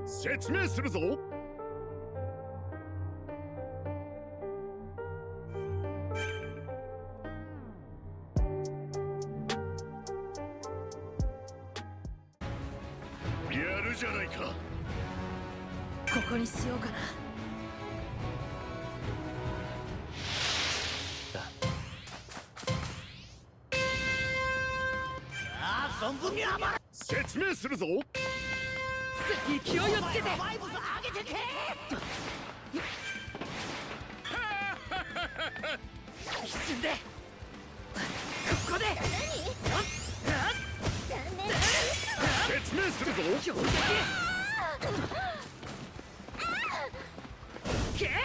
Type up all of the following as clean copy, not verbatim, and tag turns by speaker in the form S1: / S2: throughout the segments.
S1: 説明するぞ。やるじゃないか。
S2: ここにしようかな。
S3: 存分に暴れ。
S1: 説明するぞ。
S2: 勢いをつけて。
S3: バイブス上げてけ。
S2: 一瞬で。ここで。
S1: 説明するぞ。
S2: 衝撃。け。
S1: やる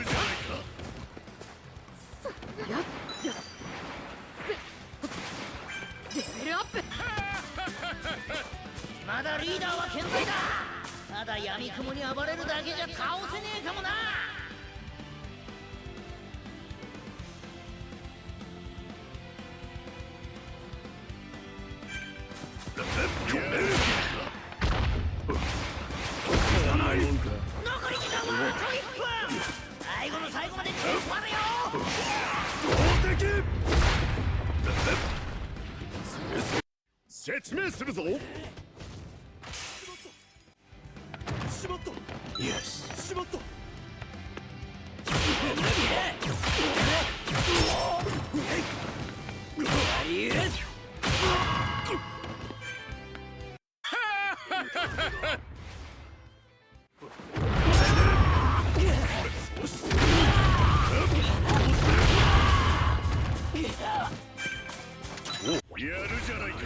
S1: じゃないか。
S2: やっ。レベルアップ。
S3: まだリーダーは健在だ。ただ闇雲に暴れるだけじゃ倒せねえかもな。残り時間はあと1分。最後の最後まで突っ張れよ。
S1: 説明するぞ。しまった。よし。しまった。やるじゃないか。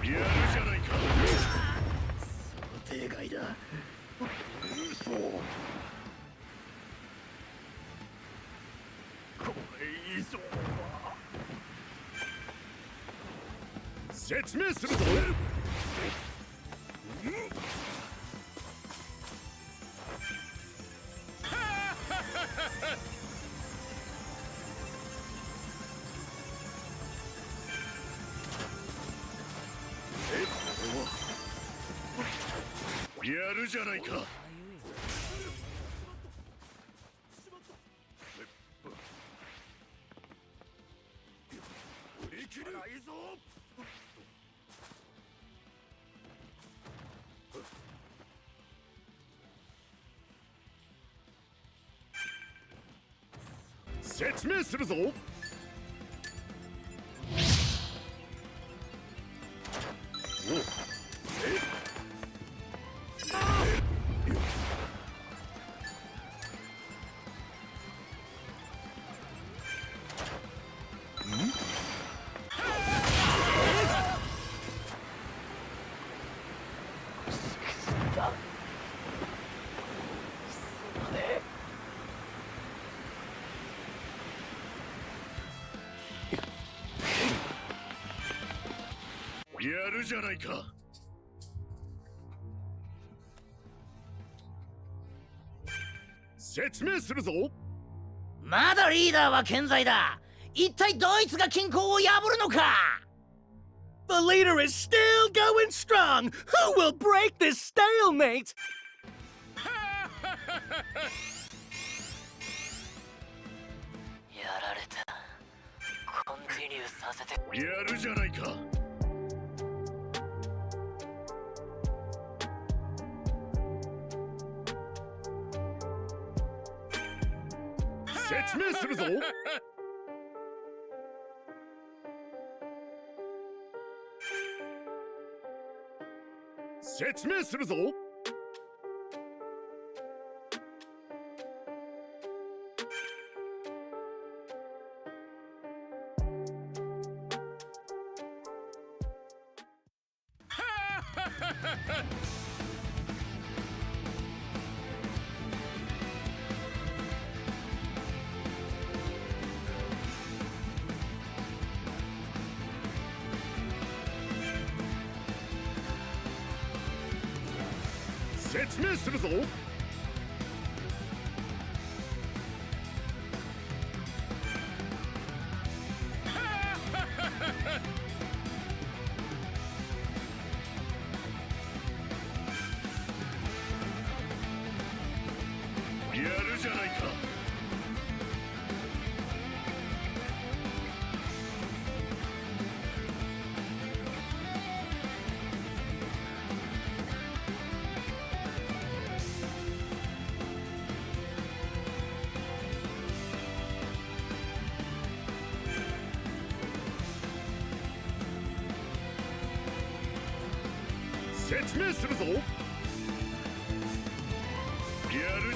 S1: やるじゃないか。
S3: 想定外だ。
S1: これ以上は。説明するぞ。やるじゃないか。説明するぞ。やるじゃないか。説明するぞ。
S3: まだリーダーは健在だ。一体ドイツが均衡を破るのか。
S4: The leader is still going strong. Who will break this stalemate?
S3: やられた。コンティニューさせて。
S1: やるじゃないか。説明するぞ。説明するぞ。説明するぞ。やるじゃないか。説明するぞ。やる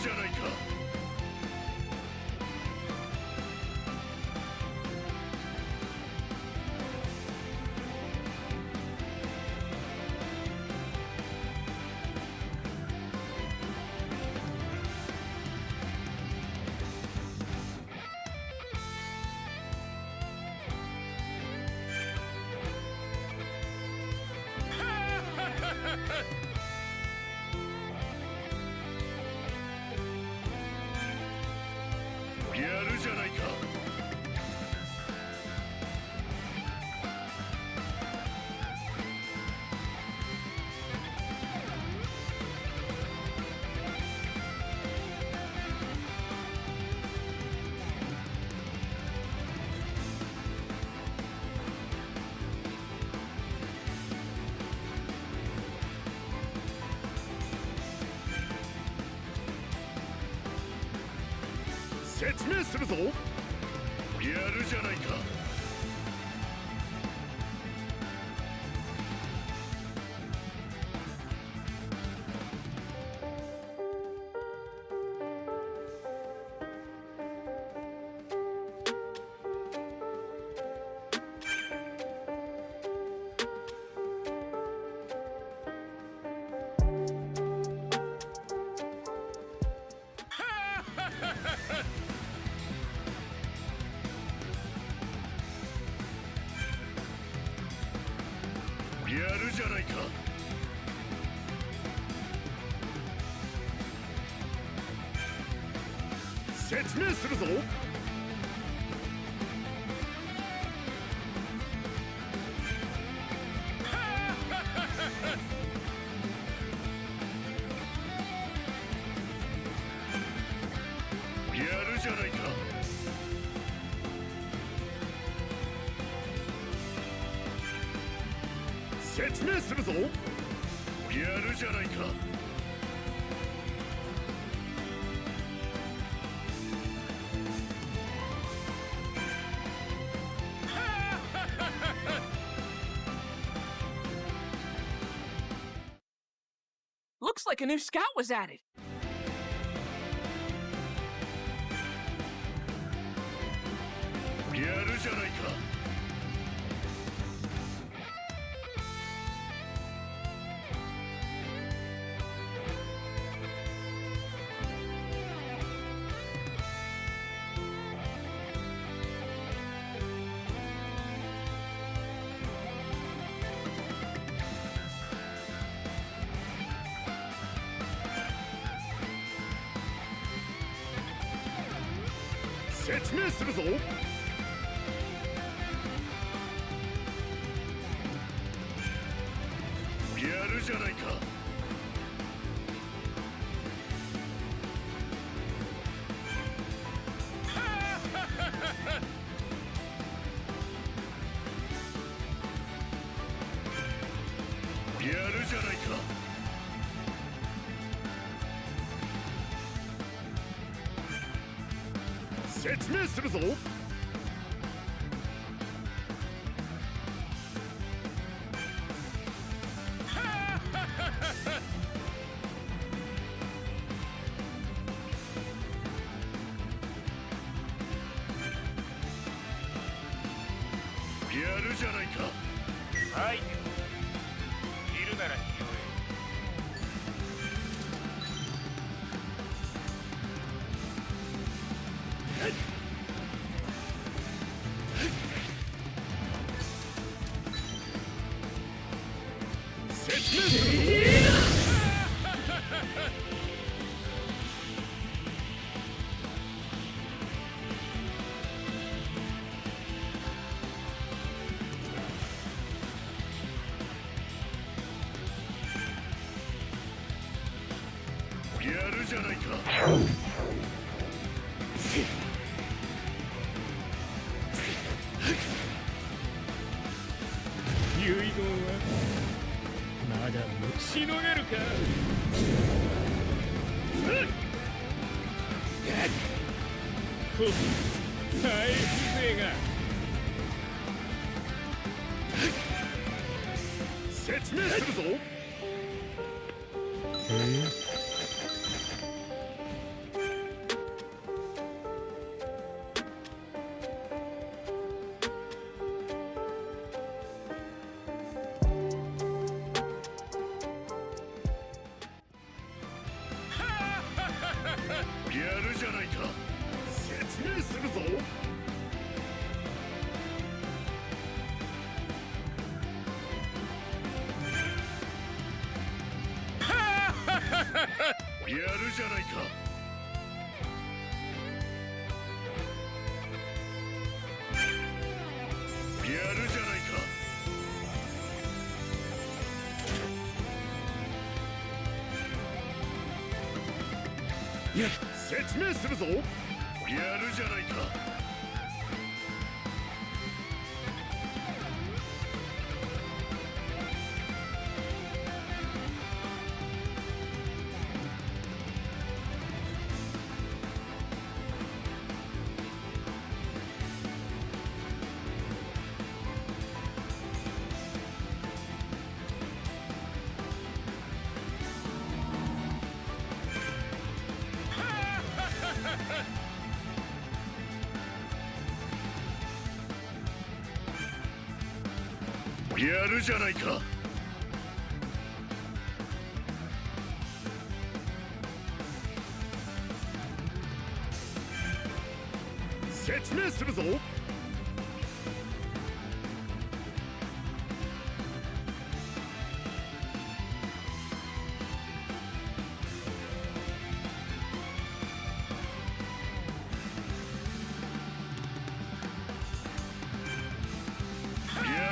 S1: じゃないか。やるじゃないか。説明するぞ。やるじゃないか。やるじゃないか。説明するぞ。やるじゃないか。説明するぞ。やるじゃないか。
S2: Looks like a new scout was added.
S1: やるじゃないか。説明するぞ。やるじゃないか。やるじゃないか。説明するぞ。やるじゃないか。
S5: はい。いるなら拾
S1: 説明するぞ。るじゃないか。
S5: 遺言はまだしのげるか。ほっ大勢が
S1: 説明するぞ。やるじゃないか。説明するぞ。やるじゃないか。やるじゃないか。説明するぞ。やるじゃないか。やるじゃないか。説明するぞ。や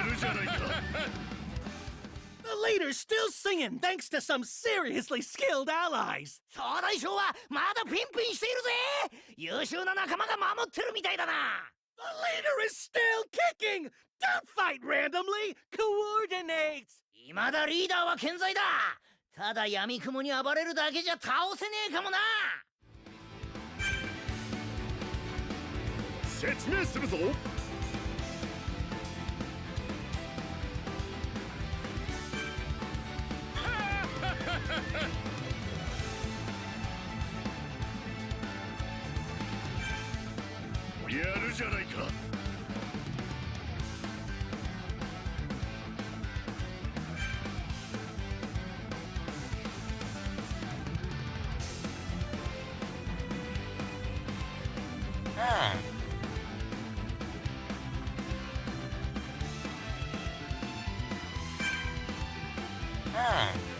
S1: るじゃないか。
S4: The leader's still singing thanks to some seriously skilled allies.
S3: 総大将はまだピンピンしているぜ。優秀な仲間が守ってるみたいだな。
S4: The leader is still kicking. Don't fight randomly. Coordinate.
S3: 未だリーダーは健在だ。ただ闇雲に暴れるだけじゃ倒せねえかもな。
S1: 説明するぞ。やるじゃないか。
S3: うん。